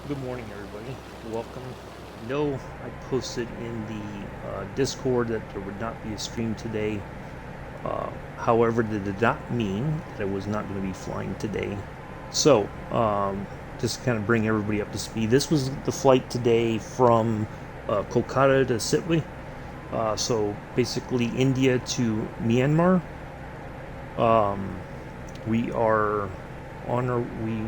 Good morning, everybody. Welcome. No, I posted in the Discord that there would not be a stream today. However, that did not mean that I was not going to be flying today. So, just to kind of bring everybody up to speed, this was the flight today from Kolkata to Sittwe. So, basically, India to Myanmar. We are on our we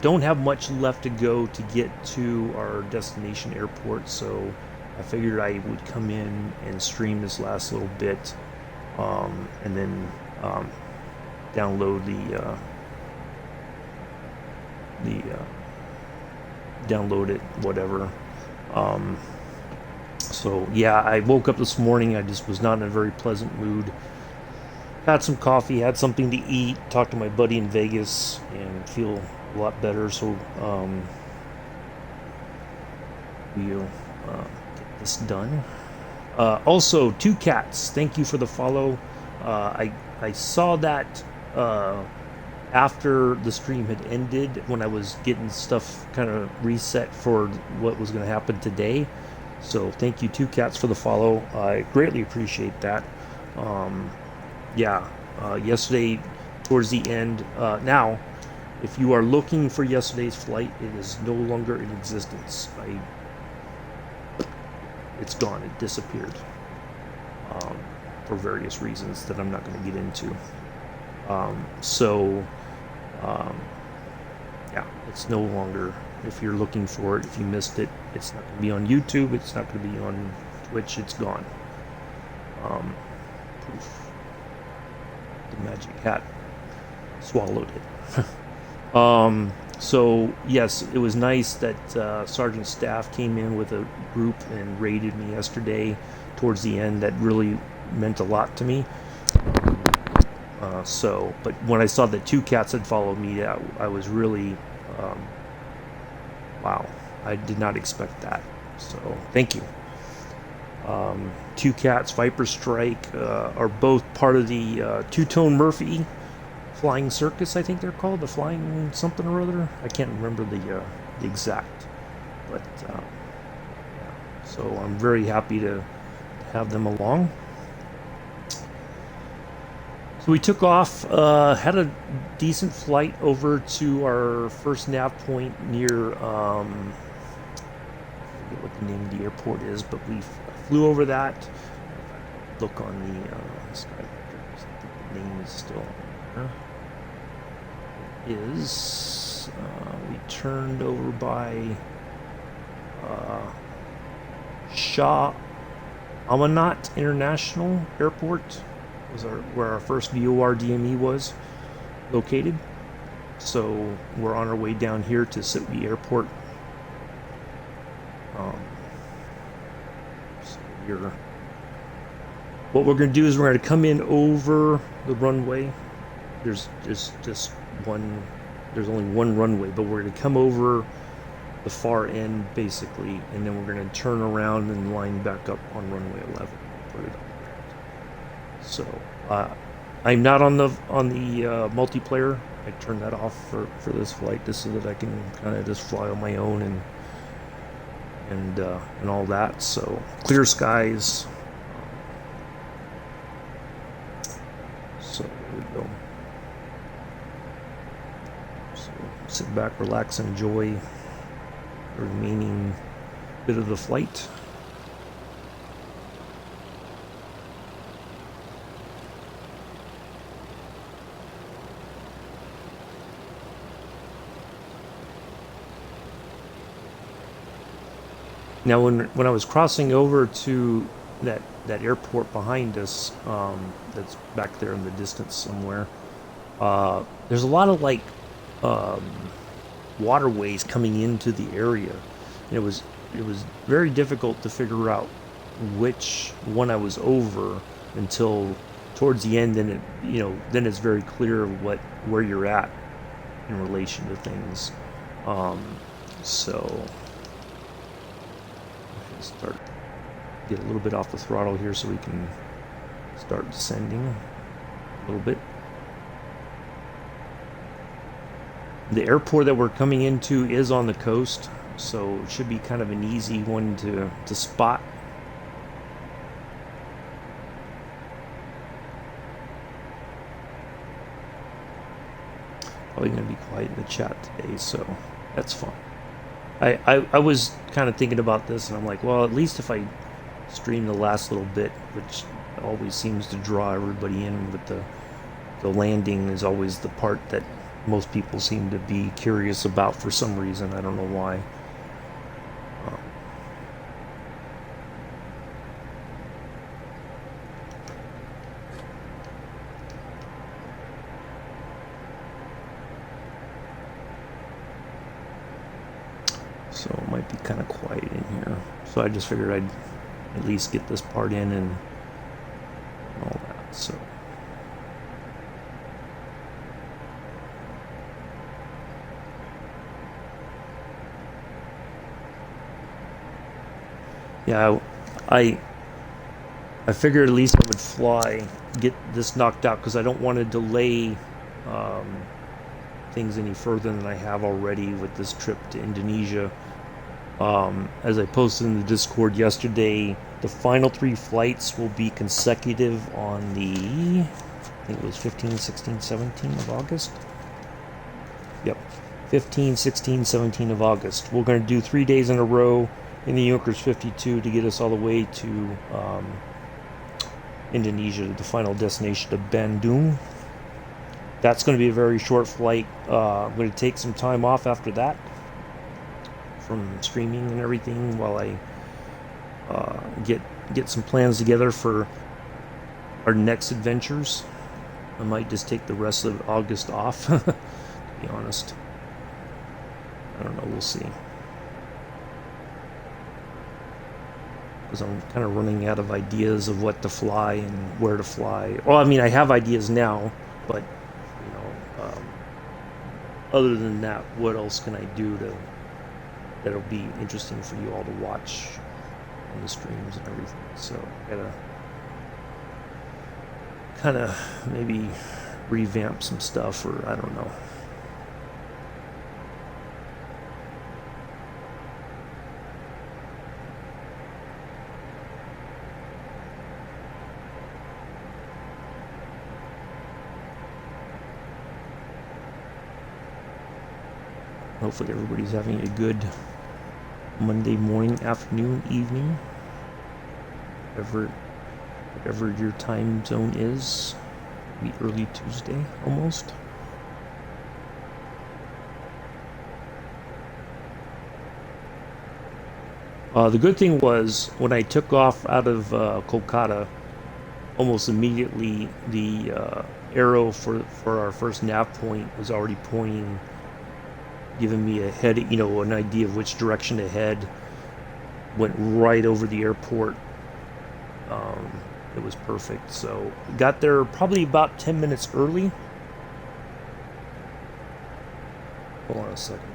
don't have much left to go to get to our destination airport, so I figured I would come in and stream this last little bit, and then download the download it, whatever. So yeah, I woke up this morning. I just was not in a very pleasant mood. Had some coffee, had something to eat, talked to my buddy in Vegas, and feel a lot better. So we'll get this done. Also, Two Cats, thank you for the follow. I saw that after the stream had ended, when I was getting stuff kind of reset for what was going to happen today. So thank you, Two Cats, for the follow. I greatly appreciate that. Yesterday towards the end. Now, if you are looking for yesterday's flight, it is no longer in existence. It's gone. It disappeared for various reasons that I'm not going to get into. It's no longer. If you're looking for it, if you missed it, it's not going to be on YouTube. It's not going to be on Twitch. It's gone. Poof. The magic hat swallowed it. So yes, it was nice that Sergeant Staff came in with a group and raided me yesterday towards the end. That really meant a lot to me. But when I saw that Two Cats had followed me, I was really, wow, I did not expect that. So thank you. Two Cats, Viper Strike are both part of the Two-Tone Murphy Flying Circus, I think they're called, the Flying something or other. I can't remember the exact, but so I'm very happy to have them along. So we took off, had a decent flight over to our first nav point near, I forget what the name of the airport is, but we flew over that. Look on the sky. I think the name is still there. It is. We turned over by Shah Amanat International Airport. Was where our first VOR DME was located. So we're on our way down here to Sittwe Airport. What we're going to do is we're going to come in over the runway. There's just one. There's only one runway, but we're going to come over the far end basically, and then we're going to turn around and line back up on runway 11. Put it up. So I'm not on the multiplayer. I turned that off for this flight, just so that I can kind of just fly on my own and all that. So clear skies. So here we go. So sit back, relax, enjoy the remaining bit of the flight. Now, when I was crossing over to that airport behind us, that's back there in the distance somewhere, there's a lot of waterways coming into the area. And it was very difficult to figure out which one I was over until towards the end. And then it's very clear where you're at in relation to things. So. Get a little bit off the throttle here so we can start descending a little bit. The airport that we're coming into is on the coast. so it should be kind of an easy one to spot. Probably going to be quiet in the chat today, so that's fine. I was kind of thinking about this, and I'm like, well, at least if I stream the last little bit, which always seems to draw everybody in with the landing, is always the part that most people seem to be curious about for some reason. I don't know why. So it might be kind of quiet in here. So I just figured I'd at least get this part in and all that. So yeah, I figured at least I would fly, get this knocked out, because I don't want to delay things any further than I have already with this trip to Indonesia. As I posted in the Discord yesterday, the final 3 flights will be consecutive on the, I think it was 15, 16, 17 of August. Yep, 15, 16, 17 of August. We're going to do 3 days in a row in the Junkers 52 to get us all the way to Indonesia, the final destination of Bandung. That's going to be a very short flight. I'm going to take some time off after that from streaming and everything while I get some plans together for our next adventures. I might just take the rest of August off, to be honest. I don't know, we'll see. Because I'm kind of running out of ideas of what to fly and where to fly. Well, I mean, I have ideas now, but, you know, other than that, what else can I do that'll be interesting for you all to watch on the streams and everything? So I gotta kind of maybe revamp some stuff, or I don't know. Hopefully everybody's having a good Monday morning, afternoon, evening, whatever your time zone is. Maybe early Tuesday almost. The good thing was when I took off out of Kolkata, almost immediately the arrow for our first nav point was already pointing, giving me a head, you know, an idea of which direction to head. Went right over the airport. It was perfect. So got there probably about 10 minutes early. Hold on a second.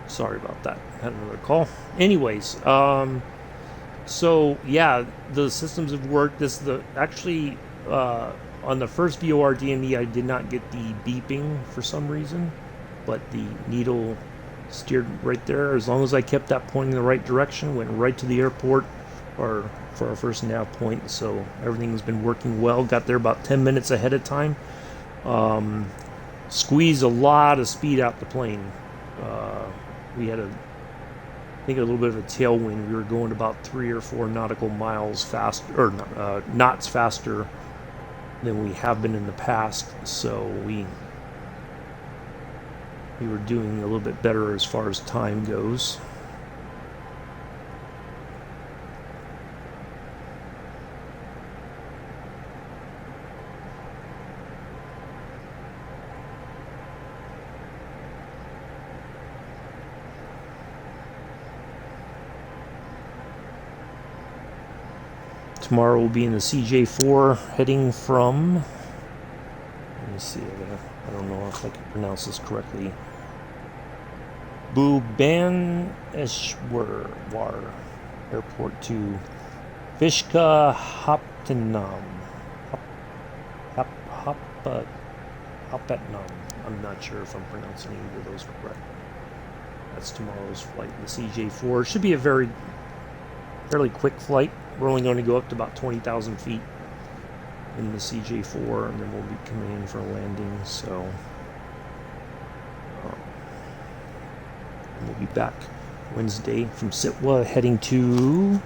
Sorry about that. Had another call. Anyways, so yeah, the systems have worked. This is the actually on the first VOR DME, I did not get the beeping for some reason, but the needle Steered right there. As long as I kept that pointing in the right direction, went right to the airport for our first nav point. So everything's been working well. Got there about 10 minutes ahead of time. Squeezed a lot of speed out the plane. We had I think a little bit of a tailwind. We were going about 3 or 4 nautical miles fast, or knots faster than we have been in the past. So we were doing a little bit better as far as time goes. Tomorrow we'll be in the CJ4 heading from, let me see, I don't know if I can pronounce this correctly, Bhubaneswar Airport to Visakhapatnam. Hapatnam. I'm not sure if I'm pronouncing either of those correctly. That's tomorrow's flight. The CJ4 should be a fairly quick flight. We're only going to go up to about 20,000 feet in the CJ4, and then we'll be coming in for a landing. So we'll be back Wednesday from Sittwe, heading to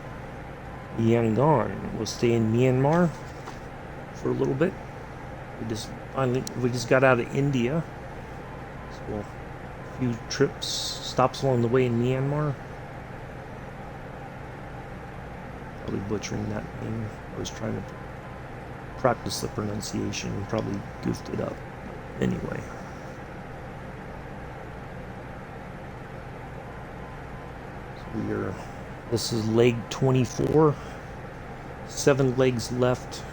Yangon. We'll stay in Myanmar for a little bit. We just got out of India, so a few stops along the way in Myanmar. Probably butchering that name. I was trying to practice the pronunciation and probably goofed it up. Anyway. This is leg 24, 7 legs left.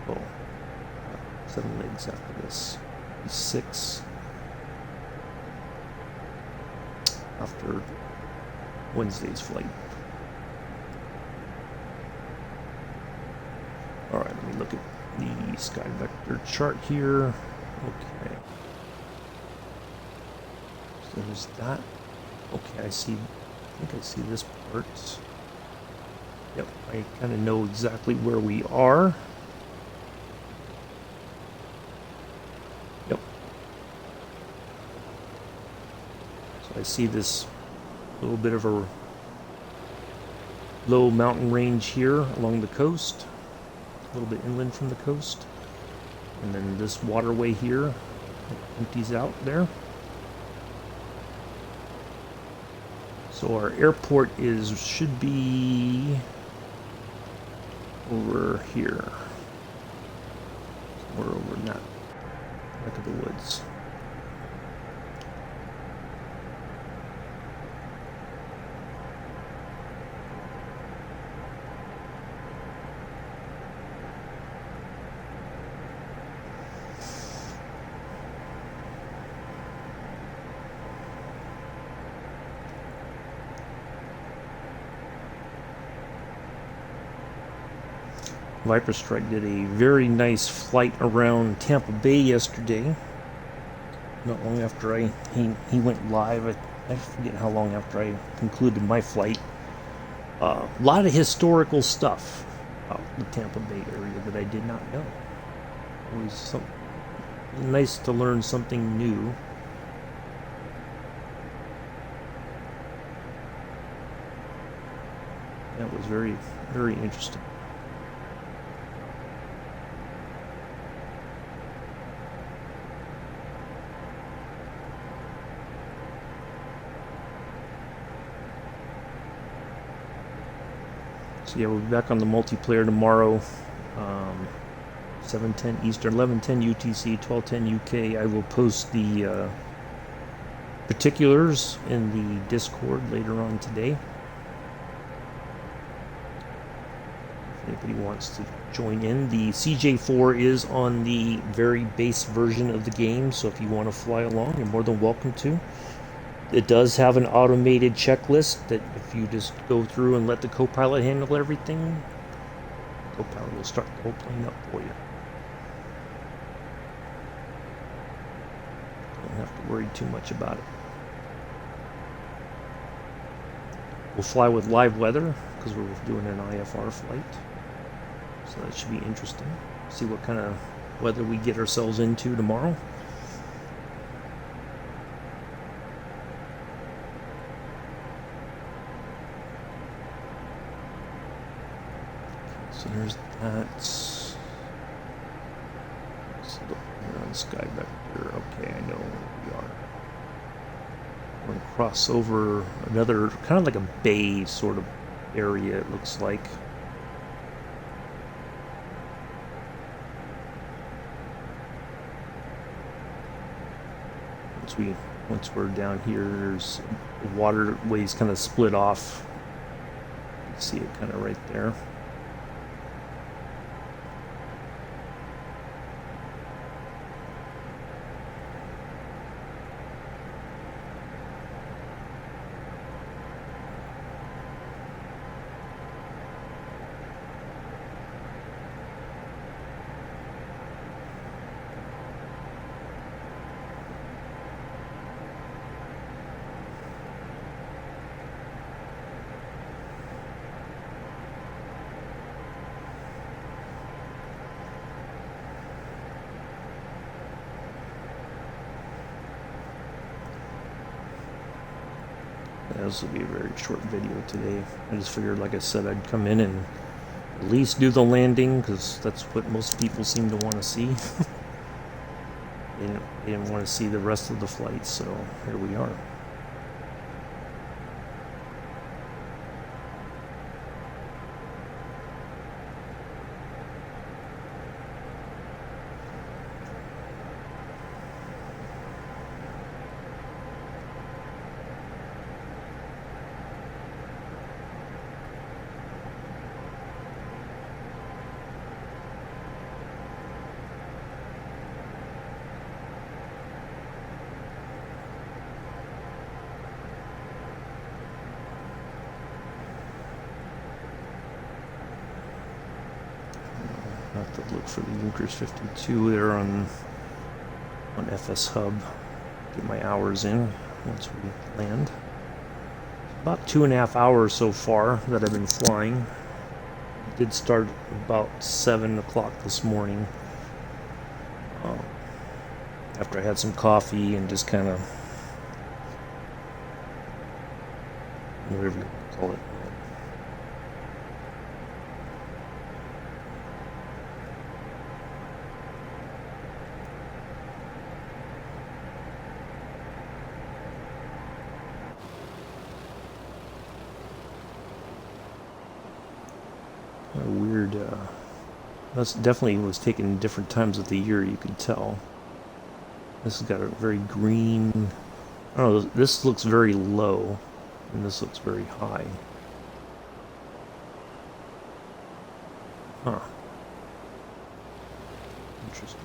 So, 7 legs after this. 6 after Wednesday's flight. All right, let me look at the sky vector chart here. Okay. So there's that. Okay, I think I see this part. Yep, I kind of know exactly where we are. Yep. So I see this little bit of a low mountain range here along the coast, a little bit inland from the coast. And then this waterway here empties out there. So our airport should be over here. Somewhere over in that neck of the woods. Viper Strike did a very nice flight around Tampa Bay yesterday. Not long after he went live. I forget how long after I concluded my flight. A lot of historical stuff about the Tampa Bay area that I did not know. It was nice to learn something new. That was very, very interesting. So yeah, we'll be back on the multiplayer tomorrow, 7:10 Eastern, 11:10 UTC, 12:10 UK. I will post the particulars in the Discord later on today. If anybody wants to join in, the CJ4 is on the very base version of the game, so if you want to fly along, you're more than welcome to. It does have an automated checklist that if you just go through and let the co-pilot handle everything, co-pilot will start the whole plane up for you. to worry too much about it. We'll fly with live weather because we're doing an IFR flight. So that should be interesting. See what kind of weather we get ourselves into tomorrow. So there's that. So look, we're on the sky vector. Okay, I know where we are. We're going to cross over another, kind of like a bay sort of area, it looks like. Once we're down here, there's waterways kind of split off. You can see it kind of right there. This will be a very short video today. I just figured, like I said, I'd come in and at least do the landing, because that's what most people seem to want to see. They didn't want to see the rest of the flight, so here we are. I have to look for the Junkers 52 there on FS Hub. Get my hours in once we land. About 2.5 hours so far that I've been flying. Did start about 7 o'clock this morning. After I had some coffee and just kind of, whatever you call it. Weird, that's definitely was taken different times of the year, you can tell. This has got a very green, I don't know, this looks very low, and this looks very high. Huh. Interesting.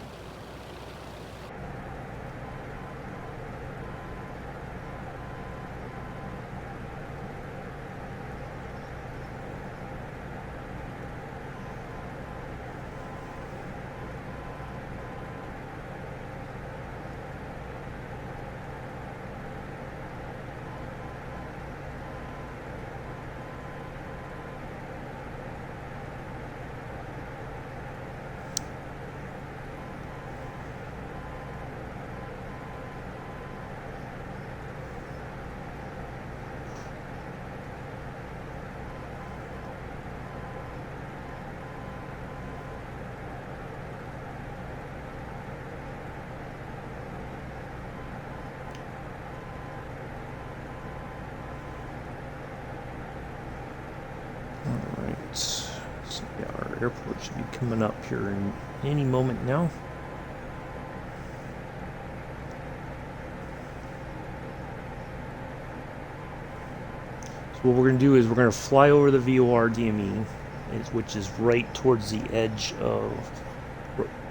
Alright, so yeah, our airport should be coming up here in any moment now. So what we're going to do is we're going to fly over the VOR DME, which is right towards the edge of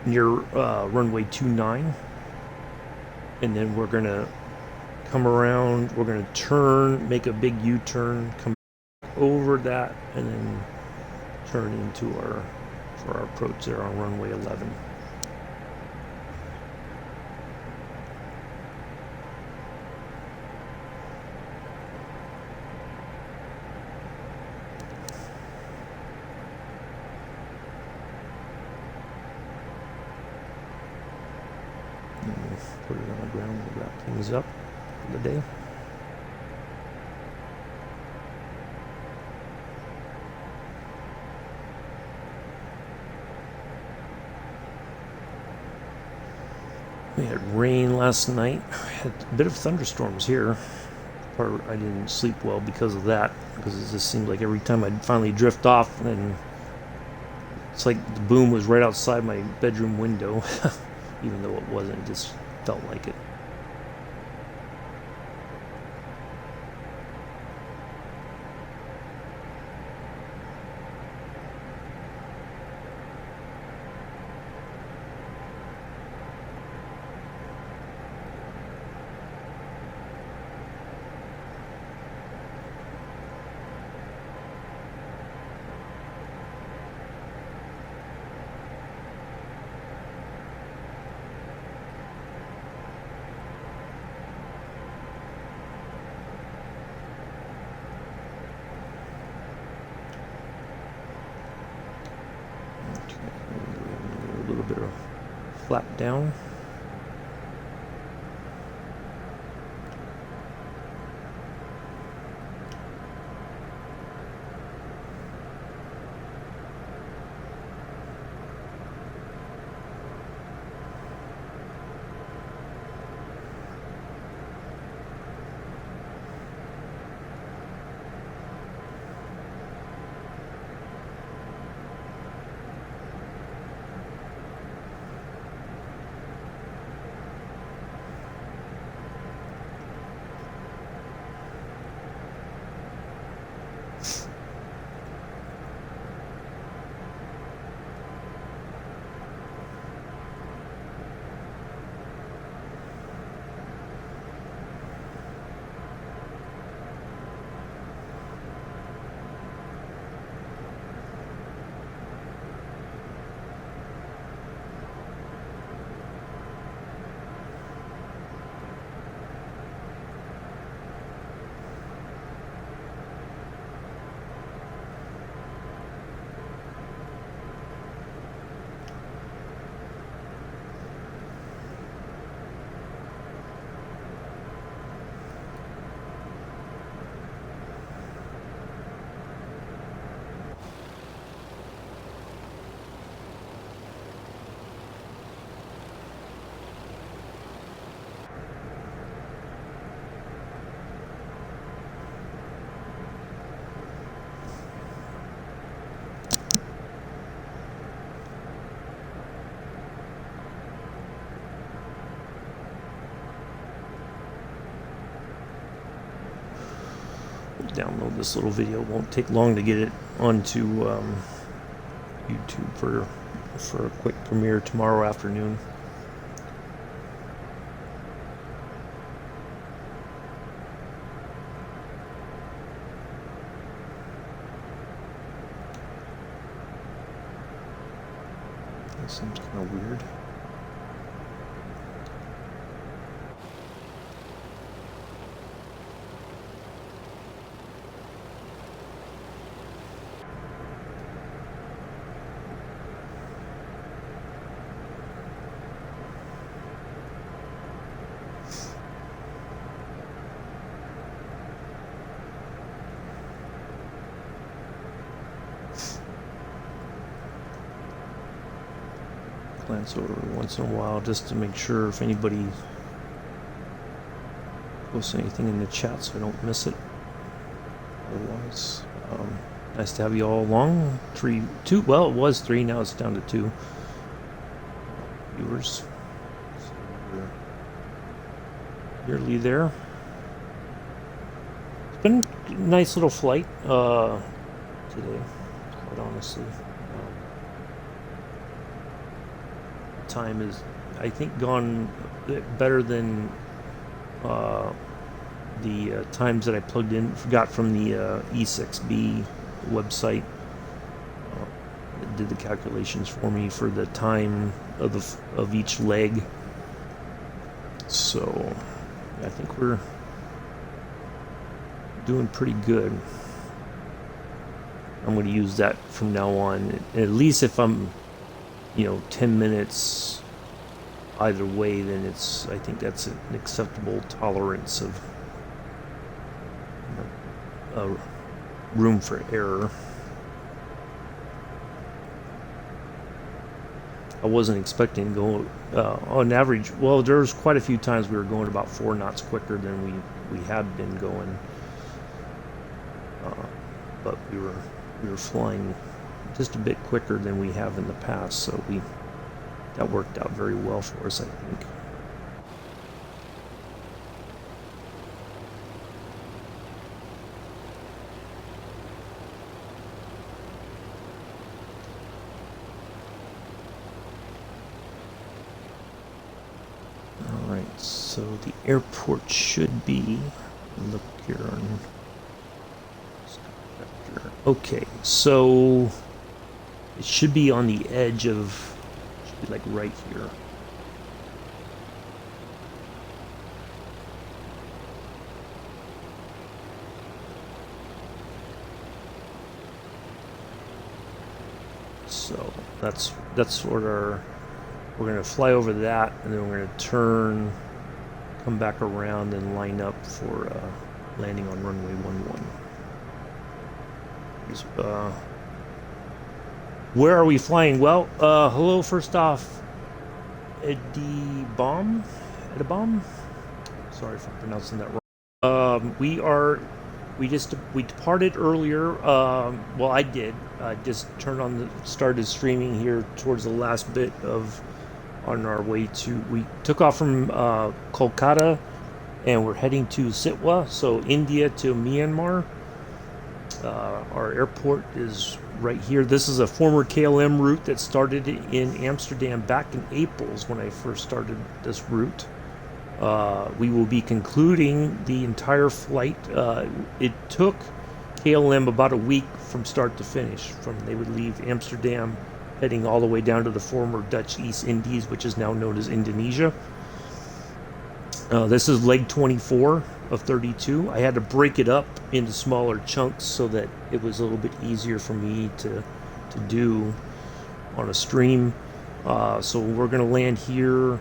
near runway 29, and then we're going to come around, we're going to turn, make a big U-turn, come over that, and then turn into for our approach there on runway 11. things up for the day. We had rain last night. Had a bit of thunderstorms here. I didn't sleep well because of that, because it just seemed like every time I'd finally drift off, and it's like the boom was right outside my bedroom window, even though it wasn't. It just felt like it. A little bit of flap down. Download this little video. It won't take long to get it onto YouTube for a quick premiere tomorrow afternoon. That seems kind of weird. Glance over once in a while just to make sure if anybody posts anything in the chat so I don't miss it. Otherwise, nice to have you all along. Well, it was 3, now it's down to 2 viewers. So nearly there. It's been a nice little flight today, quite honestly. Time is, I think, gone better than the times that I got from the E6B website. It did the calculations for me for the time of each leg. So I think we're doing pretty good. I'm going to use that from now on, at least if I'm 10 minutes either way, then I think that's an acceptable tolerance of room for error. I wasn't expecting to go on average. Well, there's quite a few times we were going about 4 knots quicker than we had been going, but we were flying just a bit quicker than we have in the past, so that worked out very well for us, I think. Alright, so the airport should be, look here on, okay, so it should be on the edge of, should be like right here. So that's sort of, we're going to fly over that, and then we're going to turn, come back around, and line up for landing on runway 11. Where are we flying? Well, hello, first off, Edibom? Sorry if I'm pronouncing that wrong. We departed earlier. Well, I did. I just started streaming here towards the last bit on our way we took off from Kolkata, and we're heading to Sittwe, so India to Myanmar. Our airport is right here. This is a former KLM route that started in Amsterdam back in April when I first started this route. We will be concluding the entire flight. It took KLM about a week from start to finish. They would leave Amsterdam, heading all the way down to the former Dutch East Indies, which is now known as Indonesia. This is leg 24 of 32. I had to break it up into smaller chunks so that it was a little bit easier for me to do on a stream. So we're going to land here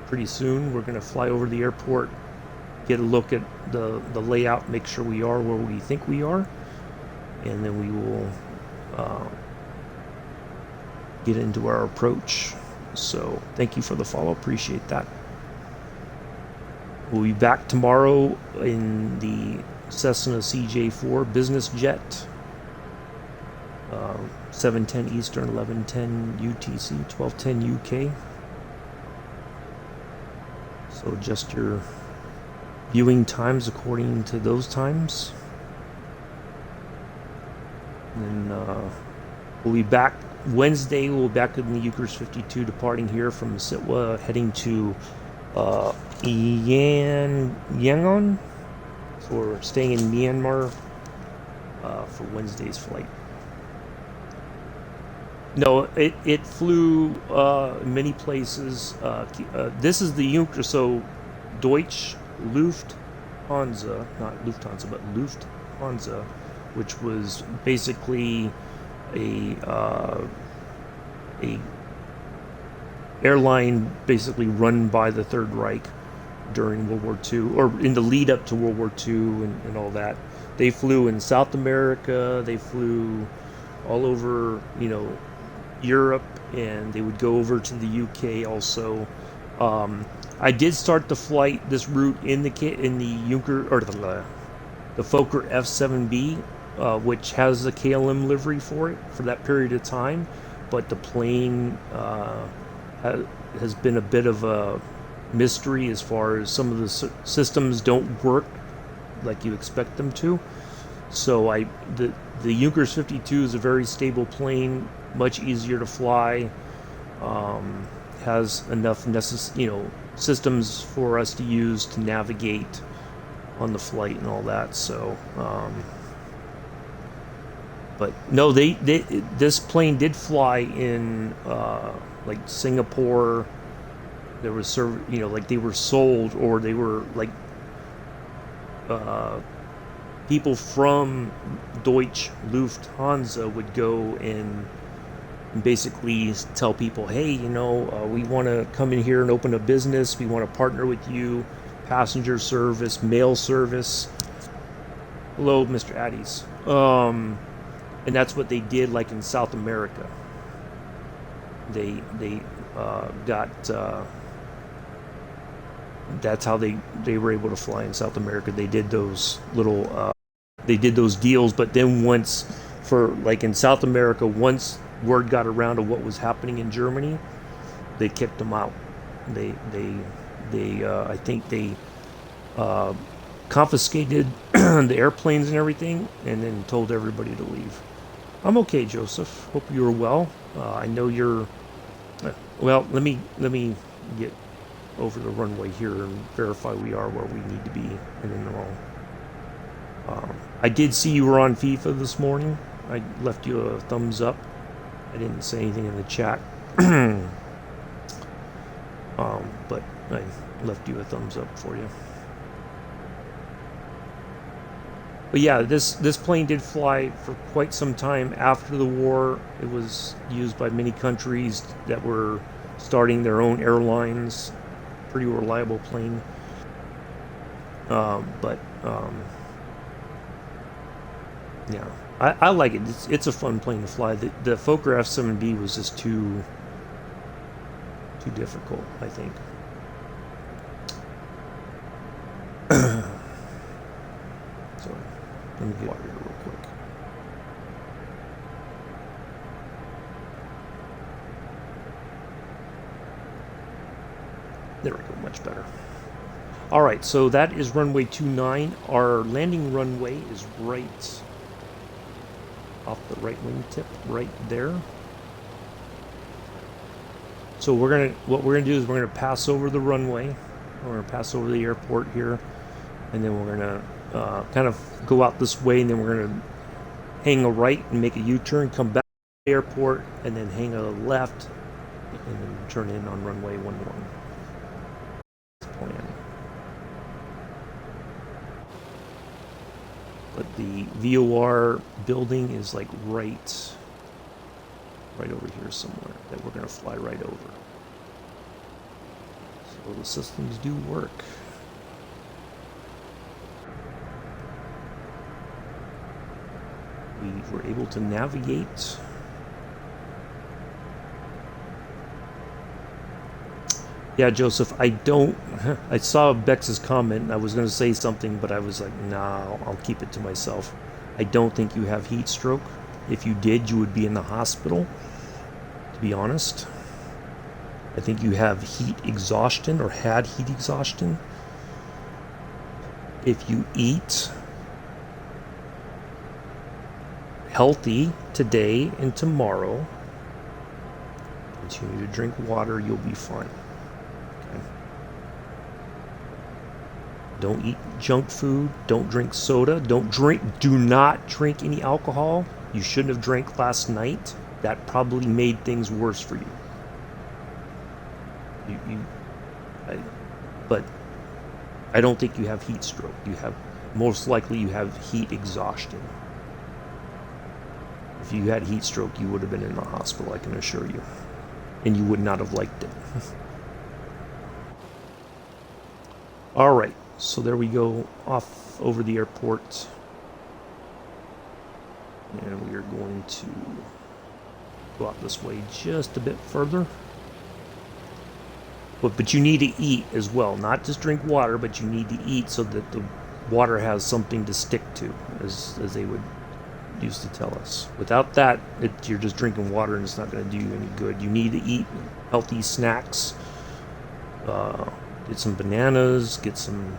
pretty soon. We're going to fly over the airport, get a look at the layout, make sure we are where we think we are, and then we will get into our approach. So thank you for the follow, appreciate that. We'll be back tomorrow in the Cessna CJ4 business jet, 7:10 Eastern, 11:10 UTC, 12:10 UK. So adjust your viewing times according to those times. And we'll be back Wednesday. We'll be back in the Ukers 52, departing here from Sittwe, heading to Yangon, for staying in Myanmar for Wednesday's flight. No, it flew many places. This is the Junker, so Deutsche Lufthansa, not Lufthansa, but Lufthansa, which was basically a airline basically run by the Third Reich during World War II, or in the lead up to World War II and all that. They flew in South America, they flew all over, Europe, and they would go over to the UK also. I did start the flight, this route, in the Junker, or the Fokker F-7B, which has a KLM livery for it for that period of time, but the plane has been a bit of a mystery as far as some of the systems don't work like you expect them to. So the Junkers 52 is a very stable plane, much easier to fly, has enough systems for us to use to navigate on the flight and all that. So but no, this plane did fly in like Singapore. There was like they were sold, or they were like people from Deutsche Lufthansa would go and and basically tell people, hey, you know, we want to come in here and open a business. We want to partner with you, passenger service, mail service. Hello, Mr. Addies. And that's what they did, like in South America. They got. That's how they were able to fly in South America. They did those little. They did those deals, but then once, for like in South America, once word got around of what was happening in Germany, they kicked them out. I think they confiscated the airplanes and everything, and then told everybody to leave. I'm okay, Joseph. Hope you're well. I know you're. Well, let me get over the runway here and verify we are where we need to be, and then I did see you were on FIFA this morning. I left you a thumbs up. I didn't say anything in the chat, but I left you a thumbs up for you. But yeah, this plane did fly for quite some time after the war. It was used by many countries that were starting their own airlines. Pretty reliable plane. Yeah, I like it. It's a fun plane to fly. The Fokker F-7B was just too difficult, I think. Sorry, let me get water here real quick. There we go, much better. All right, so that is runway 29. Our landing runway is right off the right wingtip, right there. So what we're gonna do is we're gonna pass over the runway. We're gonna pass over the airport here, and then we're gonna kind of go out this way, and then we're gonna hang a right and make a U-turn, come back to the airport, and then hang a left, and then turn in on runway 11. Plan. But the VOR building is like right over here somewhere that we're going to fly right over. So the systems do work. We were able to navigate. Yeah, Joseph, I saw Bex's comment, and I was going to say something, but I was like, nah, I'll keep it to myself. I don't think you have heat stroke. If you did, you would be in the hospital, to be honest. I think you have heat exhaustion, or had heat exhaustion. If you eat healthy today and tomorrow, continue to drink water, you'll be fine. Don't eat junk food. Don't drink soda. Do not drink any alcohol. You shouldn't have drank last night. That probably made things worse for you. But I don't think you have heat stroke. Most likely you have heat exhaustion. If you had heat stroke, you would have been in the hospital, I can assure you. And you would not have liked it. All right. So there we go, off over the airport, and we are going to go out this way just a bit further. But you need to eat as well, not just drink water, but you need to eat so that the water has something to stick to, as they would used to tell us. Without that, you're just drinking water and it's not going to do you any good. You need to eat healthy snacks. Get some bananas, get some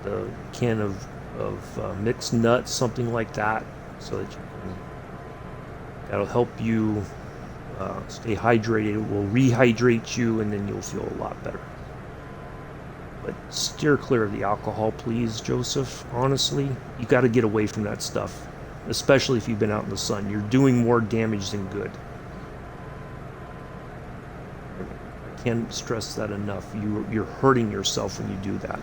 the can of mixed nuts, something like that, so that that'll help you stay hydrated. It will rehydrate you, and then you'll feel a lot better. But steer clear of the alcohol, please, Joseph. Honestly, you got to get away from that stuff, especially if you've been out in the sun. You're doing more damage than good. Can't stress that enough. You're hurting yourself when you do that.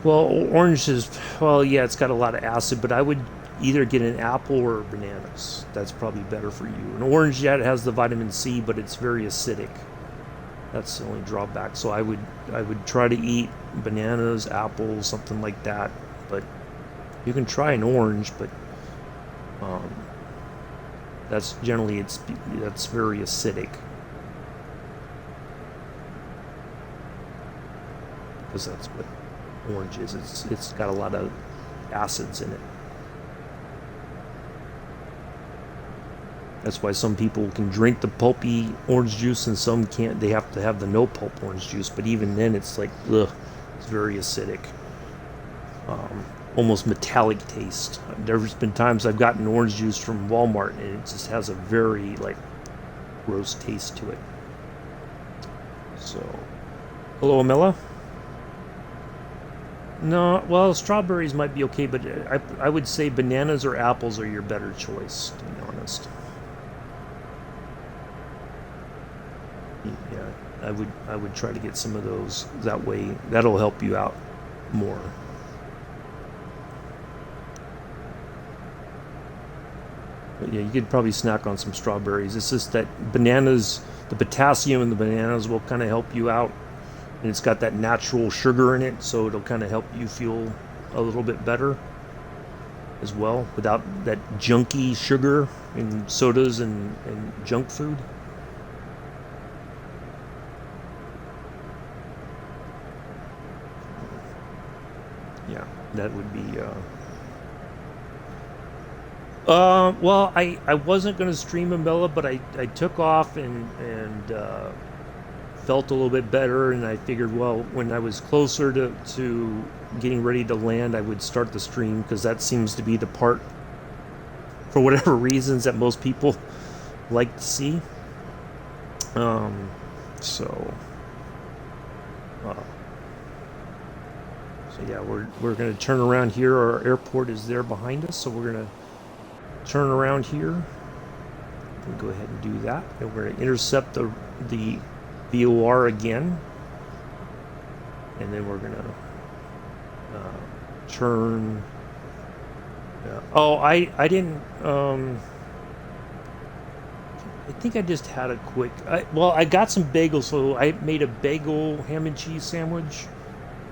Well, orange is, well, yeah, it's got a lot of acid, but I would either get an apple or bananas. That's probably better for you. An orange, yeah, it has the vitamin C, but it's very acidic. That's the only drawback. So I would try to eat bananas, apples, something like that. But you can try an orange, but um, that's generally that's very acidic because that's what orange is. It's got a lot of acids in it. That's why some people can drink the pulpy orange juice and some can't. They have to have the no pulp orange juice. But even then, it's like, ugh, it's very acidic. Almost metallic taste. There's been times I've gotten orange juice from Walmart and it just has a very, like, gross taste to it. So, hello, Amela. No, well, strawberries might be okay, but I would say bananas or apples are your better choice, to be honest. Yeah, I would try to get some of those. That way, that'll help you out more. But yeah, you could probably snack on some strawberries. It's just that bananas, the potassium in the bananas will kind of help you out. And it's got that natural sugar in it, so it'll kind of help you feel a little bit better as well, without that junky sugar in sodas and junk food. Yeah, that would be. Well, I wasn't going to stream Ambella, but I took off and felt a little bit better, and I figured, well, when I was closer to getting ready to land, I would start the stream because that seems to be the part, for whatever reasons, that most people like to see. So. Uh, So yeah, we're going to turn around here. Our airport is there behind us, so we're going to turn around here. We'll go ahead and do that, and we're going to intercept the VOR again, and then we're going to turn. Oh, I didn't. I think I just had a quick. Well, I got some bagels, so I made a bagel ham and cheese sandwich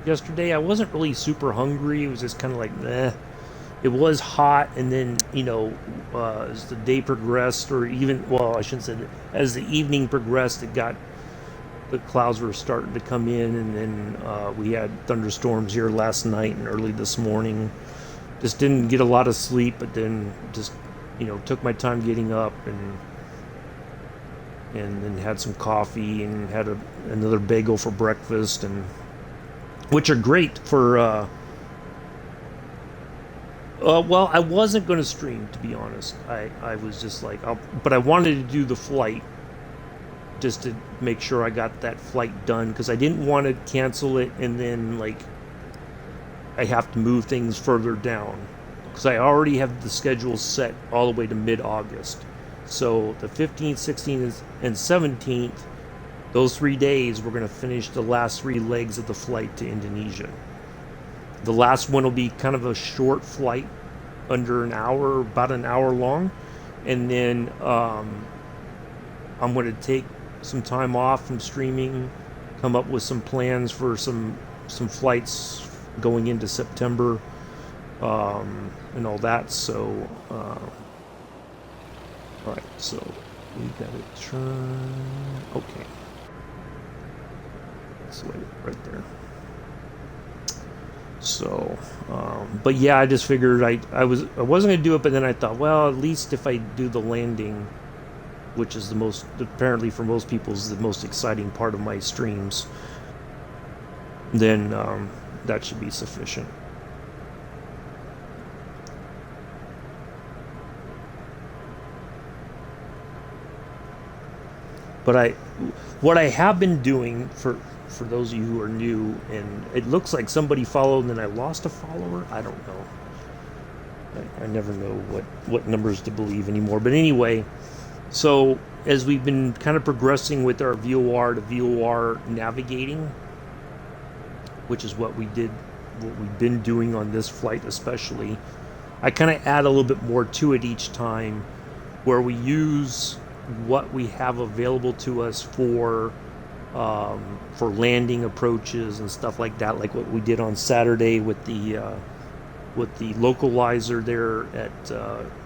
yesterday. I wasn't really super hungry. It was just kind of like, eh. It was hot, and then, as the day progressed, or even, well, I shouldn't say that, as the evening progressed, the clouds were starting to come in, and then we had thunderstorms here last night and early this morning. Just didn't get a lot of sleep, but then just, took my time getting up, and then had some coffee and had another bagel for breakfast, and which are great for. Well, I wasn't going to stream, to be honest. I was just like, but I wanted to do the flight just to make sure I got that flight done, because I didn't want to cancel it and then, like, I have to move things further down, because I already have the schedule set all the way to mid-August. So the 15th, 16th, and 17th, those 3 days, we're going to finish the last 3 legs of the flight to Indonesia. The last one will be kind of a short flight, under an hour, about an hour long. And then I'm going to take some time off from streaming, come up with some plans for some flights going into September, and all that. So, all right, so we got to turn. Okay. That's the way, right there. So, but yeah, I just figured I wasn't gonna do it, but then I thought, well, at least if I do the landing, which is the most, apparently for most people, is the most exciting part of my streams, then that should be sufficient. But what I have been doing for those of you who are new, and it looks like somebody followed and then I lost a follower. I don't know. I never know what numbers to believe anymore. But anyway, so as we've been kind of progressing with our VOR to VOR navigating, which is what we did what we've been doing on this flight especially. I kind of add a little bit more to it each time, where we use what we have available to us for landing approaches and stuff like that, like what we did on Saturday with the localizer there at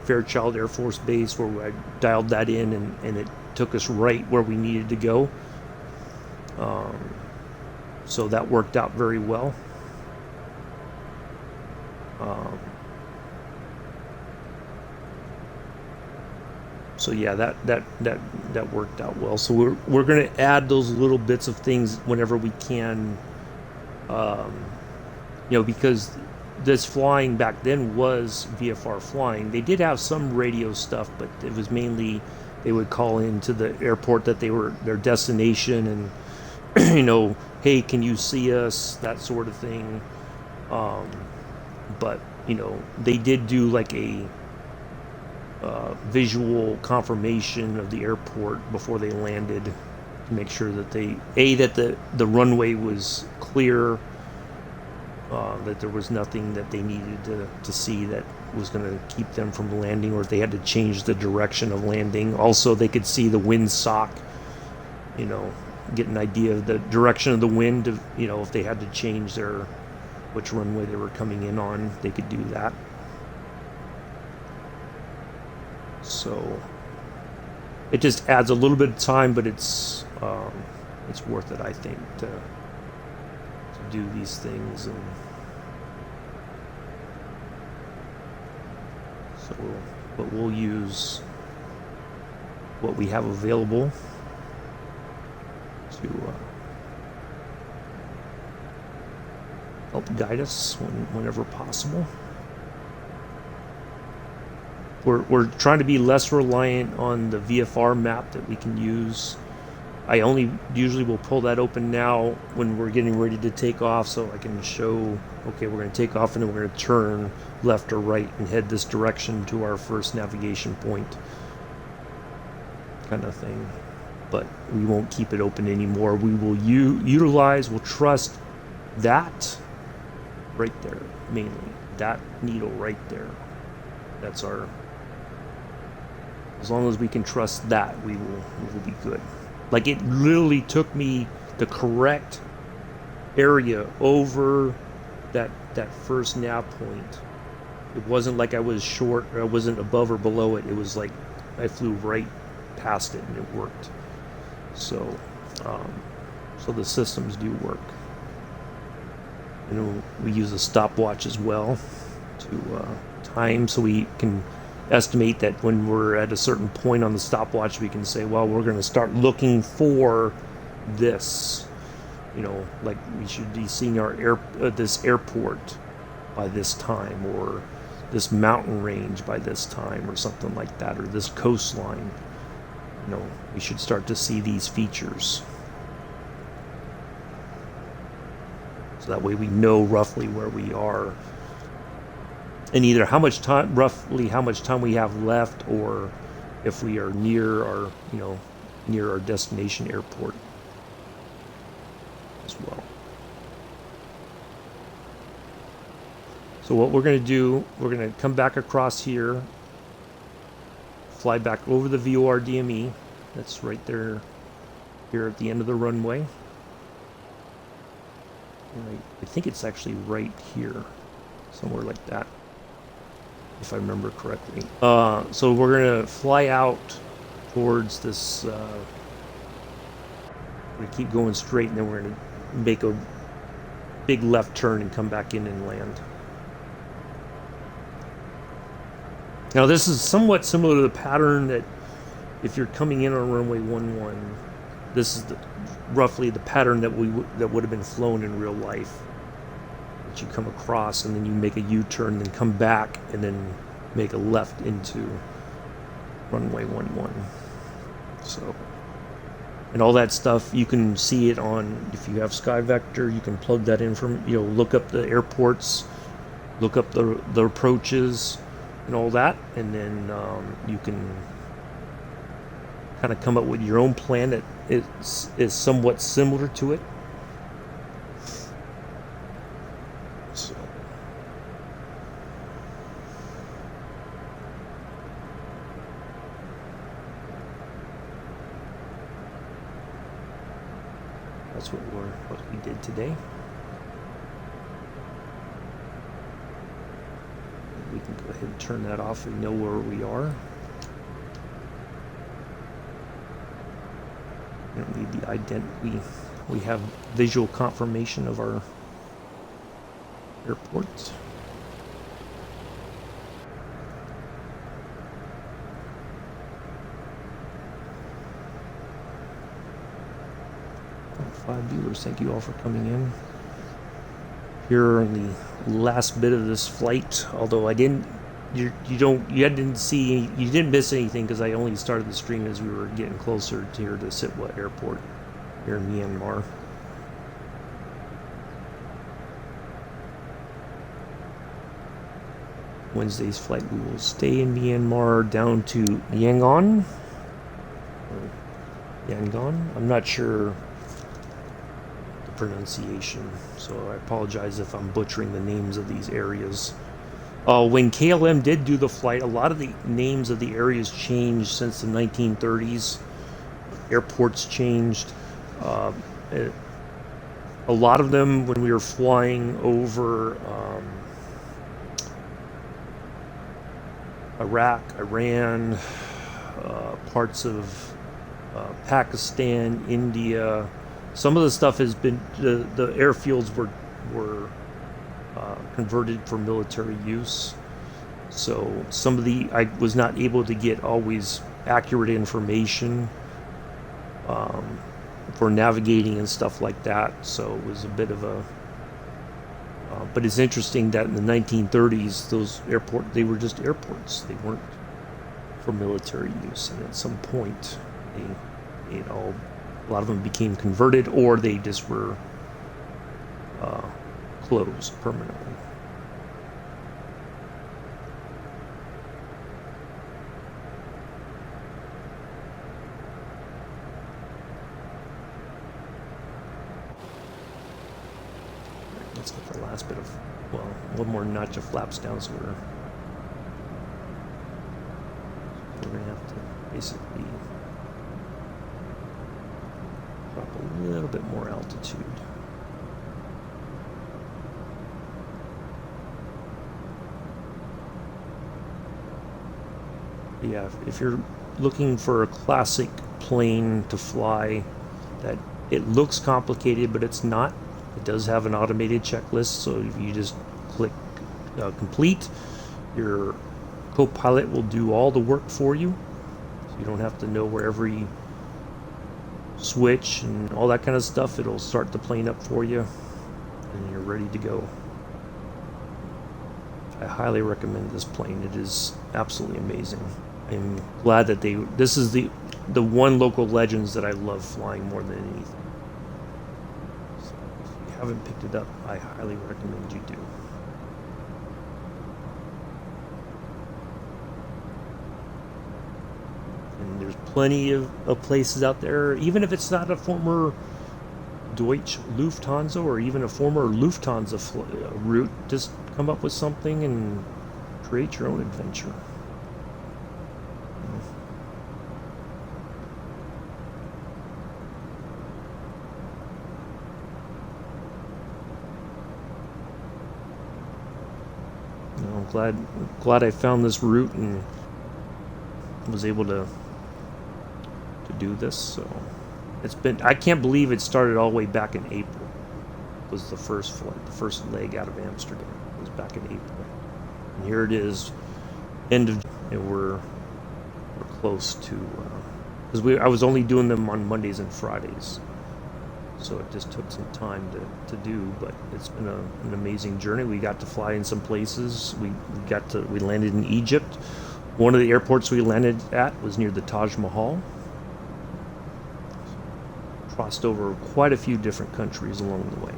Fairchild Air Force Base, where I dialed that in and it took us right where we needed to go. So that worked out very well. So yeah, that worked out well. So we're going to add those little bits of things whenever we can, because this flying back then was VFR flying. They did have some radio stuff, but it was mainly they would call into the airport that they were their destination, and hey, can you see us, that sort of thing. But they did do like a visual confirmation of the airport before they landed to make sure that the runway was clear, that there was nothing that they needed to see that was going to keep them from landing, or if they had to change the direction of landing. Also, they could see the wind sock, get an idea of the direction of the wind, if they had to change which runway they were coming in on, they could do that. So it just adds a little bit of time, but it's worth it, I think, to do these things. And so, but we'll use what we have available to help guide us whenever possible. We're trying to be less reliant on the VFR map that we can use. I usually will pull that open now when we're getting ready to take off, so I can show, okay, we're going to take off and then we're going to turn left or right and head this direction to our first navigation point, kind of thing. But we won't keep it open anymore. We will we'll trust that right there, mainly. That needle right there. That's our... As long as we can trust that, we will be good. Like, it literally took me the correct area over that first nav point. It wasn't like I was short, or I wasn't above or below it. It was like I flew right past it and it worked. So the systems do work. We use a stopwatch as well to time, so we can estimate that when we're at a certain point on the stopwatch, we can say, well, we're going to start looking for this. Like we should be seeing this airport by this time, or this mountain range by this time, or something like that, or this coastline. We should start to see these features. So that way we know roughly where we are, and either roughly how much time we have left, or if we are near our destination airport as well. So what we're going to do, we're going to come back across here, fly back over the VOR DME. That's right there, here at the end of the runway. I think it's actually right here, somewhere like that, if I remember correctly. So we're going to fly out towards this, we're going to keep going straight, and then we're going to make a big left turn and come back in and land. Now this is somewhat similar to the pattern that if you're coming in on runway 11, this is roughly the pattern that would have been flown in real life. That you come across and then you make a U-turn, then come back and then make a left into runway 11. So, and all that stuff, you can see it on, if you have SkyVector, you can plug that in from, look up the airports, look up the approaches and all that, and then you can kind of come up with your own plan that is somewhat similar to it. So That's what we did today. We can go ahead and turn that off. We know where we are. We don't need the ident. We have visual confirmation of our airports. Five viewers, thank you all for coming in. Here in the last bit of this flight, although I didn't, you didn't miss anything because I only started the stream as we were getting closer to here to Sittwe Airport here in Myanmar. Wednesday's flight, we will stay in Myanmar down to Yangon. I'm not sure the pronunciation, so I apologize if I'm butchering the names of these areas. When KLM did do the flight, a lot of the names of the areas changed since the 1930s. Airports changed. A lot of them, when we were flying over Iraq, Iran, parts of Pakistan, India, some of the stuff has been, the airfields were converted for military use. So some of I was not able to get always accurate information for navigating and stuff like that. So it was a bit of a, but it's interesting that in the 1930s, those they were just airports. They weren't for military use. And at some point, a lot of them became converted, or they just were closed permanently. Let's get the last bit of, well, one more notch of flaps down, so we're going to have to basically drop a little bit more altitude. Yeah, if you're looking for a classic plane to fly, that it looks complicated, but it's not. It does have an automated checklist, so if you just click complete, your co-pilot will do all the work for you. So you don't have to know where every switch and all that kind of stuff. It'll start the plane up for you, and you're ready to go. I highly recommend this plane. It is absolutely amazing. I'm glad that this is the one local Legends that I love flying more than anything. So if you haven't picked it up, I highly recommend you do. And there's plenty of places out there, even if it's not a former Deutsche Lufthansa or even a former Lufthansa route, just come up with something and create your own adventure. I'm glad I found this route and was able to do this. So I can't believe it started all the way back in April. It was the first flight, the first leg out of Amsterdam. It was back in April, and here it is, end of, and we're close to, because I was only doing them on Mondays and Fridays, so it just took some time to do, but it's been an amazing journey. We got to fly in some places. We landed in Egypt. One of the airports we landed at was near the Taj Mahal. Crossed over quite a few different countries along the way.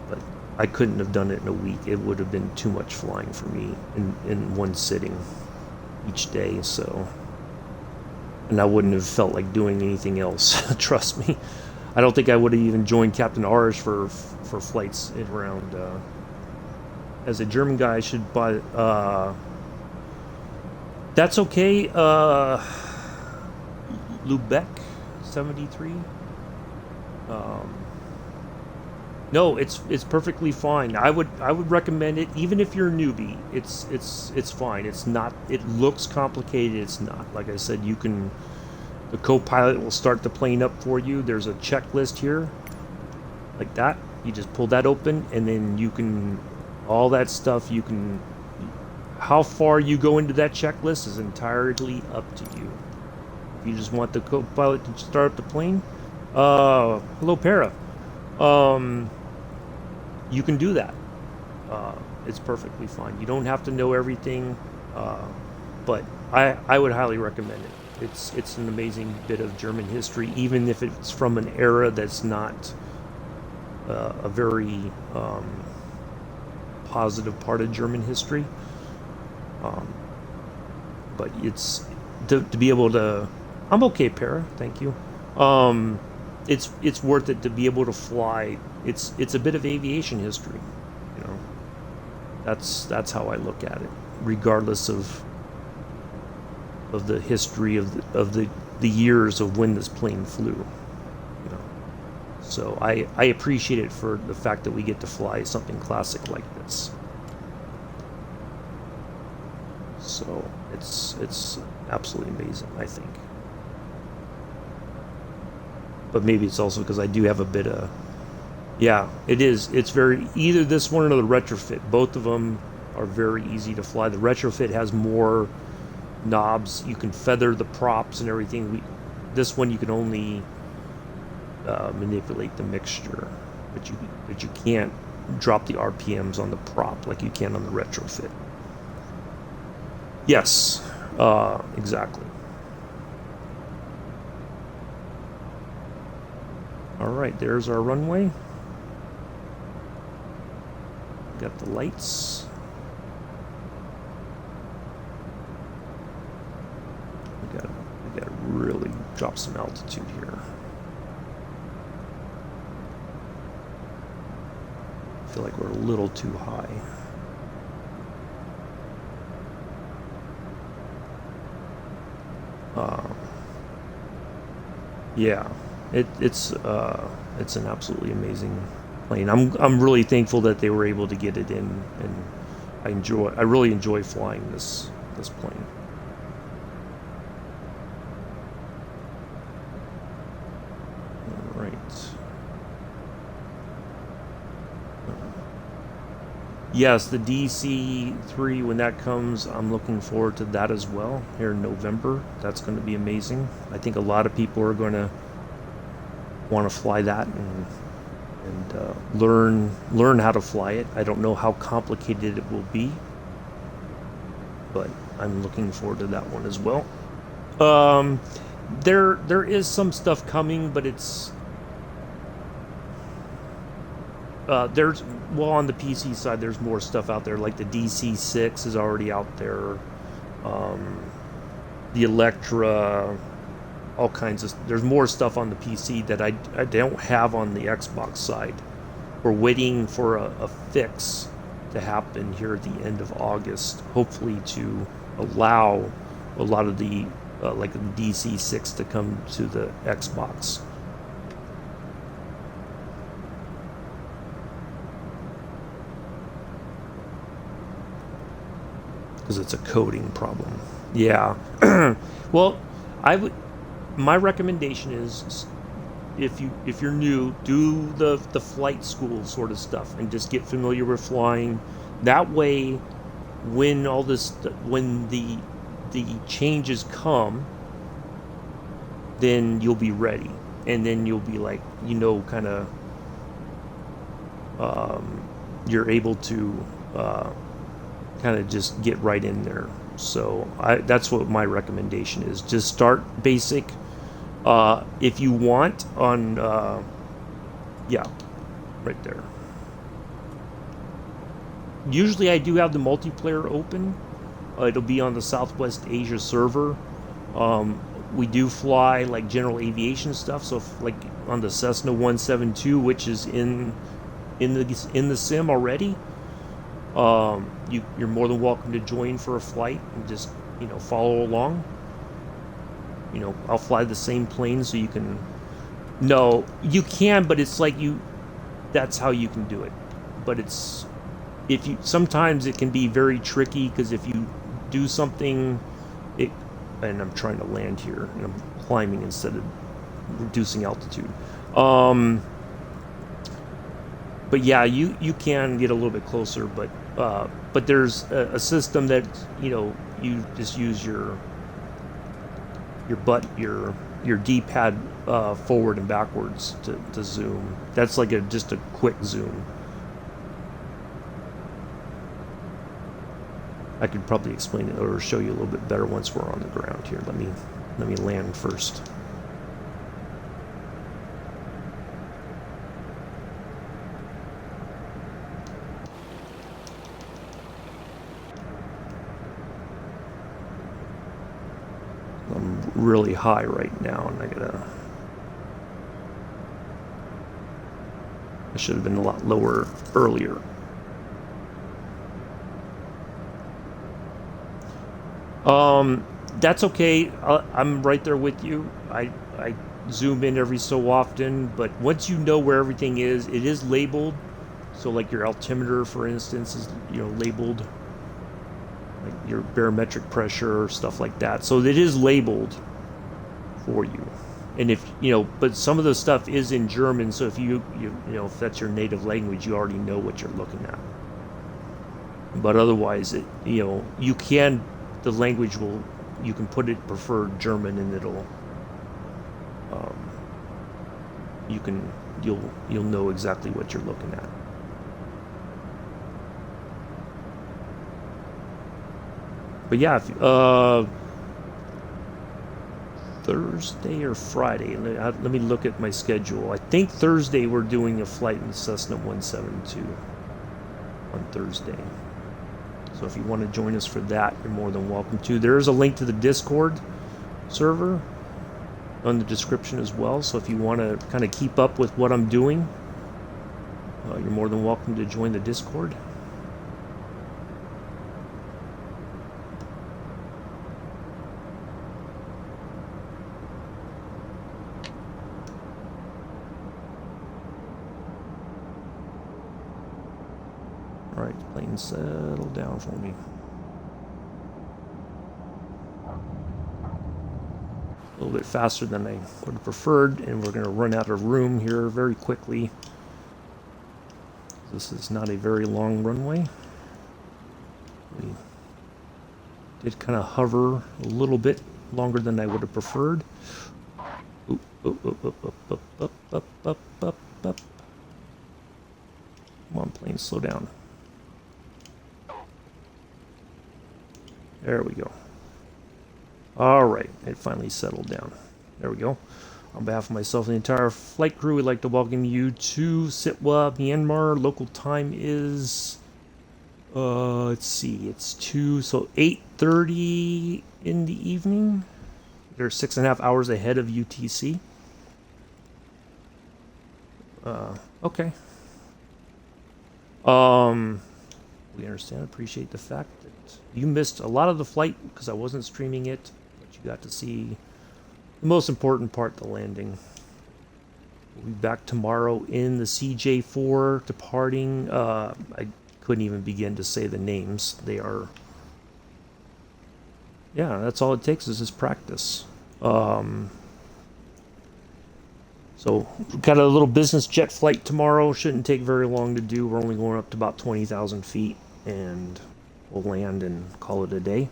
But I couldn't have done it in a week. It would have been too much flying for me in one sitting each day, so. And I wouldn't have felt like doing anything else. Trust me. I don't think I would have even joined Captain R's for flights around. As a German guy, I should buy. That's okay. Lubeck 73. Um, no, it's perfectly fine. I would recommend it even if you're a newbie. It's fine. It's not. It looks complicated. It's not. Like I said, you can. The co-pilot will start the plane up for you. There's a checklist here, like that. You just pull that open, and then you can. All that stuff you can. How far you go into that checklist is entirely up to you. If you just want the co-pilot to start up the plane, hello, Para. Um, you can do that. It's perfectly fine. You don't have to know everything, uh, but I would highly recommend it. It's an amazing bit of German history, even if it's from an era that's not a very positive part of German history. Um, but it's to be able to. I'm okay, Para. Thank you. Um, it's worth it to be able to fly. It's a bit of aviation history, you know. That's how I look at it, regardless of the history of the years of when this plane flew, you know. So I appreciate it for the fact that we get to fly something classic like this. So it's absolutely amazing, I think. But maybe it's also because I do have a bit of, yeah, it is. It's very, either this one or the retrofit. Both of them are very easy to fly. The retrofit has more knobs. You can feather the props and everything. This one you can only manipulate the mixture, but you can't drop the RPMs on the prop like you can on the retrofit. Yes, exactly. All right, there's our runway. Got the lights. We got to really drop some altitude here. I feel like we're a little too high. Yeah, it's an absolutely amazing plane. I'm really thankful that they were able to get it in, and I really enjoy flying this plane. All right. Yes, the DC-3, when that comes, I'm looking forward to that as well here in November. That's going to be amazing. I think a lot of people are going to want to fly that and learn how to fly it. I don't know how complicated it will be, but I'm looking forward to that one as well. Um, there is some stuff coming, but it's there's well, on the PC side, there's more stuff out there. Like the DC-6 is already out there. Um, the Electra, all kinds of. There's more stuff on the PC that I don't have on the Xbox side. We're waiting for a fix to happen here at the end of August, hopefully to allow a lot of the like the DC-6 to come to the Xbox. Because it's a coding problem. Yeah. Well, I would. My recommendation is, if you're new, do the flight school sort of stuff and just get familiar with flying. That way, when the changes come, then you'll be ready, and then you'll be like, kind of, you're able to. Kind of just get right in there. So that's what my recommendation is. Just start basic. If you want on, yeah, right there. Usually I do have the multiplayer open. It'll be on the Southwest Asia server. We do fly like general aviation stuff. So like on the Cessna 172, which is in the sim already. You're more than welcome to join for a flight and just follow along. I'll fly the same plane so you can. No, you can, but it's like that's how you can do it. But it's if you sometimes it can be very tricky because if you do something, it and I'm trying to land here and I'm climbing instead of reducing altitude. But yeah, you can get a little bit closer, but there's a system that you just use your D-pad forward and backwards to zoom. That's like just a quick zoom. I could probably explain it or show you a little bit better once we're on the ground here. Let me land first. I'm really high right now, and I should have been a lot lower earlier. That's okay. I'm right there with you. I zoom in every so often, but once you know where everything is, it is labeled. So like your altimeter, for instance, is labeled. Like your barometric pressure, stuff like that. So it is labeled for you. And if but some of the stuff is in German. So if if that's your native language, you already know what you're looking at. But otherwise, you can. The language you can put it preferred German, and you'll know exactly what you're looking at. But yeah, Thursday or Friday. Let me look at my schedule. I think Thursday we're doing a flight in Cessna 172 on Thursday. So if you want to join us for that, you're more than welcome to. There is a link to the Discord server on the description as well. So if you want to kind of keep up with what I'm doing, you're more than welcome to join the Discord. Alright, plane settle down for me. A little bit faster than I would have preferred, and we're going to run out of room here very quickly. This is not a very long runway. We did kind of hover a little bit longer than I would have preferred. Oop, up. Come on, plane, slow down. There we go. All right, it finally settled down. There we go. On behalf of myself and the entire flight crew, we'd like to welcome you to Sittwe, Myanmar. Local time is, let's see, it's 8:30 in the evening. They're 6.5 hours ahead of UTC. Okay. We understand, appreciate the fact that you missed a lot of the flight because I wasn't streaming it, but you got to see the most important part, the landing. We'll be back tomorrow in the CJ4 departing. I couldn't even begin to say the names. They are... Yeah, that's all it takes is just practice. So, we've got a little business jet flight tomorrow. Shouldn't take very long to do. We're only going up to about 20,000 feet, and we'll land and call it a day.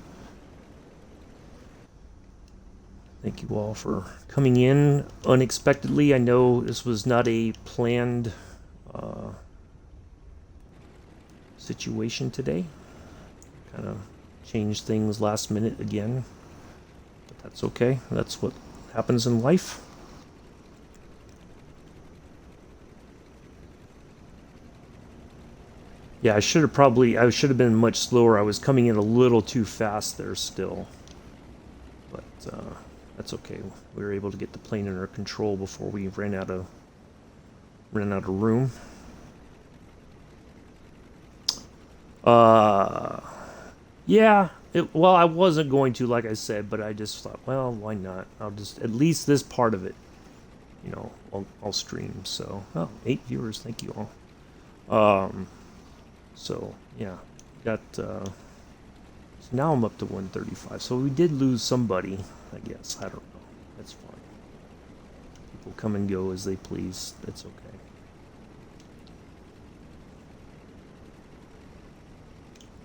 Thank you all for coming in unexpectedly. I know this was not a planned situation today. Kind of changed things last minute again. But that's okay. That's what happens in life. Yeah, I should have been much slower. I was coming in a little too fast there still. But that's okay. We were able to get the plane under control before we ran out of room. Yeah, Well, I wasn't going to, like I said, but I just thought, well, why not? I'll just at least this part of it, I'll stream. So, oh, 8 viewers, thank you all. So yeah, got. So now I'm up to 135. So we did lose somebody, I guess. I don't know. That's fine. People come and go as they please. That's okay.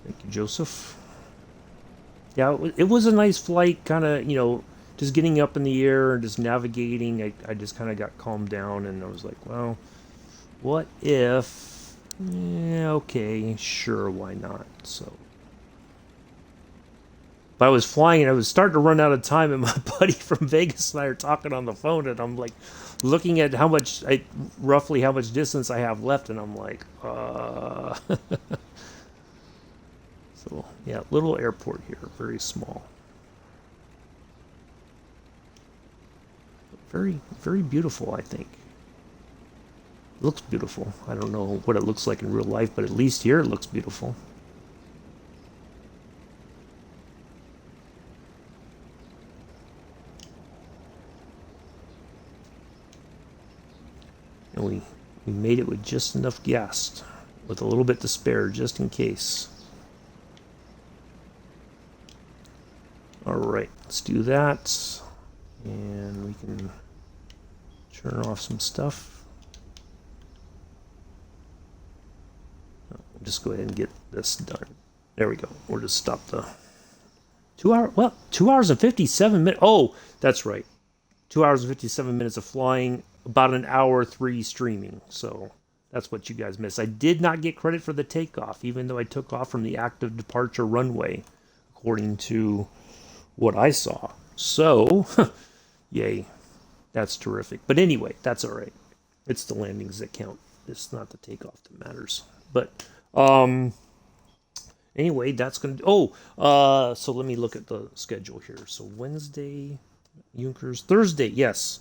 Thank you, Joseph. Yeah, it was a nice flight, kind of, just getting up in the air and just navigating. I just kind of got calmed down and I was like, well, what if? Yeah, okay, sure, why not? So, but I was flying and I was starting to run out of time, and my buddy from Vegas and I are talking on the phone, and I'm like looking at roughly how much distance I have left, and I'm like, So, yeah, little airport here, very small. Very, very beautiful, I think. It looks beautiful. I don't know what it looks like in real life, but at least here it looks beautiful. And we made it with just enough gas, with a little bit to spare, just in case. Alright, let's do that. And we can turn off some stuff. We'll just go ahead and get this done. There we go. We'll just stop the 2 hours and 57 minutes. Oh, that's right. 2 hours and 57 minutes of flying, about an hour 3 streaming. So that's what you guys missed. I did not get credit for the takeoff, even though I took off from the active departure runway, according to what I saw. So, yay. That's terrific. But anyway, that's all right. It's the landings that count. It's not the takeoff that matters. But anyway, that's going to... so let me look at the schedule here. So Wednesday, Junkers. Thursday, yes.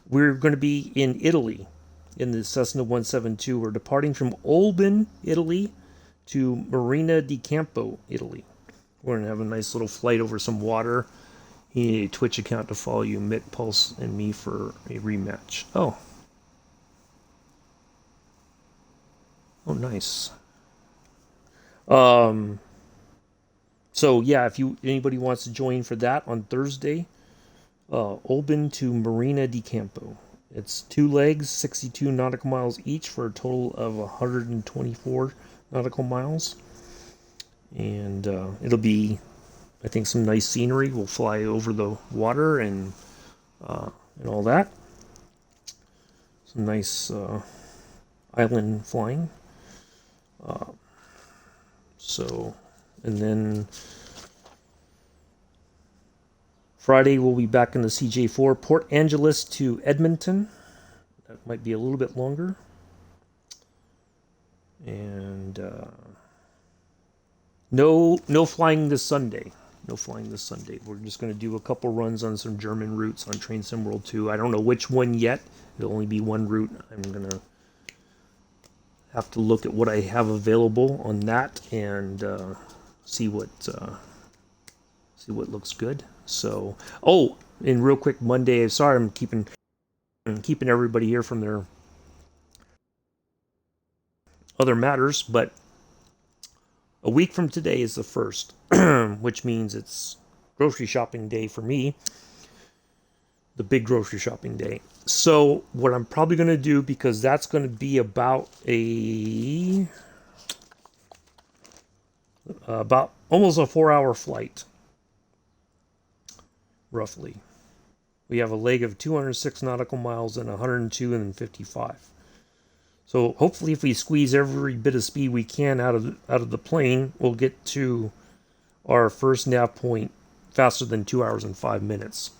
We're going to be in Italy in the Cessna 172. We're departing from Olbin, Italy to Marina di Campo, Italy. We're going to have a nice little flight over some water. You need a Twitch account to follow you, Mitt, Pulse, and me for a rematch. Oh, nice. So yeah, if anybody wants to join for that on Thursday, Olbin to Marina di Campo. It's 2 legs, 62 nautical miles each, for a total of 124 nautical miles. And it'll be, I think, some nice scenery. We'll fly over the water and all that. Some nice island flying. And then Friday we'll be back in the CJ4, Port Angeles to Edmonton. That might be a little bit longer. And no flying this Sunday. No flying this Sunday. We're just going to do a couple runs on some German routes on Train Sim World 2. I don't know which one yet. It'll only be one route. I'm going to have to look at what I have available on that and see what looks good. So, and real quick, Monday. Sorry, I'm keeping everybody here from their other matters, but a week from today is the 1st, which means it's grocery shopping day for me. The big grocery shopping day. So what I'm probably going to do, because that's going to be about almost a 4-hour flight, roughly. We have a leg of 206 nautical miles and 102 and 55. So hopefully, if we squeeze every bit of speed we can out of the plane, we'll get to our first nav point faster than 2 hours and 5 minutes.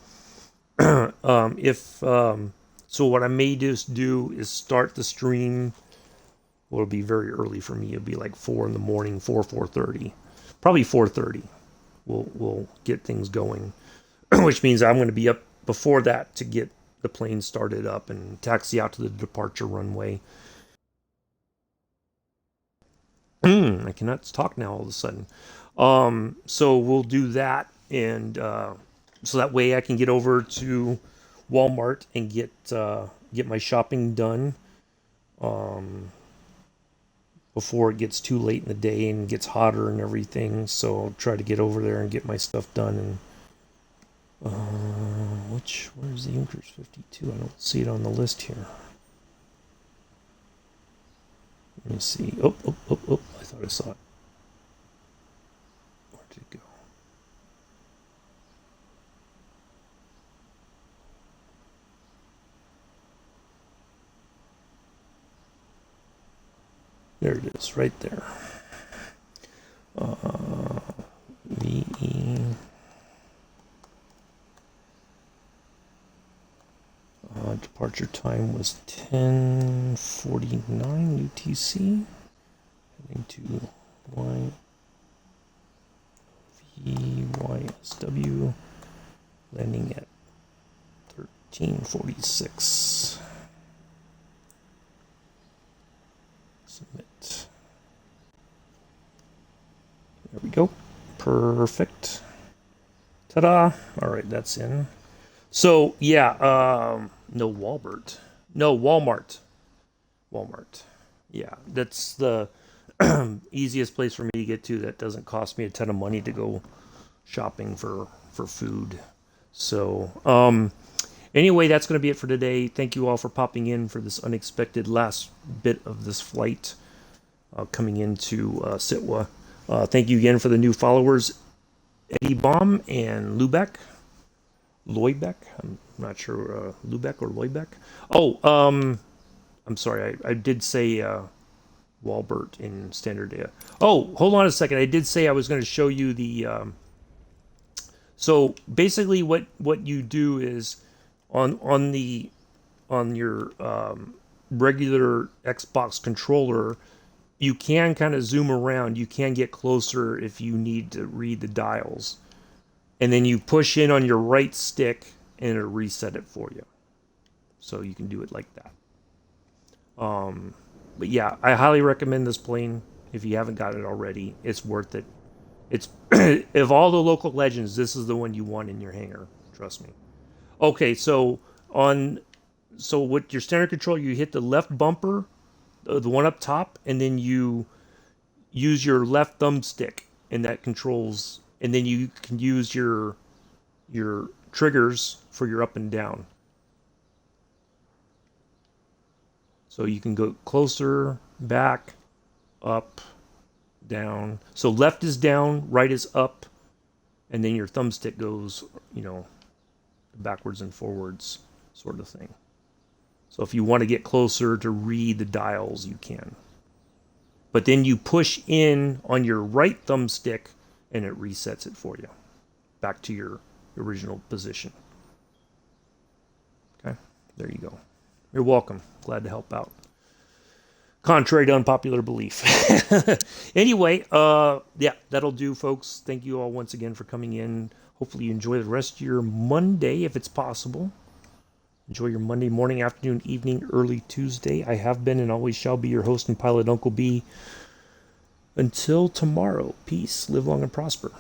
So what I may just do is start the stream. Well, it'll be very early for me. It'll be like 4 in the morning, 4:30, probably 4:30. We'll get things going, which means I'm going to be up before that to get the plane started up and taxi out to the departure runway. I cannot talk now all of a sudden. So we'll do that, and so that way I can get over to Walmart and get my shopping done before it gets too late in the day and gets hotter and everything. So I'll try to get over there and get my stuff done. And where's the Junkers 52? I don't see it on the list here. Let me see. Oh, I thought I saw it. Where did it go? There it is, right there. VE. Departure time was 10:49 UTC. Heading to VYSW. Landing at 13:46. Submit. There we go. Perfect. Ta-da! All right, that's in. So yeah, no Walmart. No, Walmart. Walmart. Yeah, that's the easiest place for me to get to. That doesn't cost me a ton of money to go shopping for food. So anyway, that's going to be it for today. Thank you all for popping in for this unexpected last bit of this flight coming into Sittwe. Thank you again for the new followers, Eddie Baum and Lubeck. Loybeck. I'm not sure, Lubeck or Loybeck. Oh, I'm sorry. I did say Walbert in standard data. Oh, hold on a second. I did say I was going to show you the. So basically, what you do is on your regular Xbox controller, you can kind of zoom around. You can get closer if you need to read the dials. And then you push in on your right stick and it'll reset it for you. So you can do it like that. But yeah, I highly recommend this plane if you haven't got it already. It's worth it. It's of all the local legends, this is the one you want in your hangar. Trust me. Okay, so with your standard control, you hit the left bumper, the one up top, and then you use your left thumbstick, and that controls. And then you can use your triggers for your up and down. So you can go closer, back, up, down. So left is down, right is up, and then your thumbstick goes, backwards and forwards sort of thing. So if you want to get closer to read the dials, you can. But then you push in on your right thumbstick and it resets it for you back to your original position. Okay, there you go. You're welcome. Glad to help out. Contrary to unpopular belief. Anyway, yeah, that'll do, folks. Thank you all once again for coming in. Hopefully you enjoy the rest of your Monday, if it's possible. Enjoy your Monday morning, afternoon, evening, early Tuesday. I have been and always shall be your host and pilot, Uncle B. Until tomorrow, peace, live long and prosper.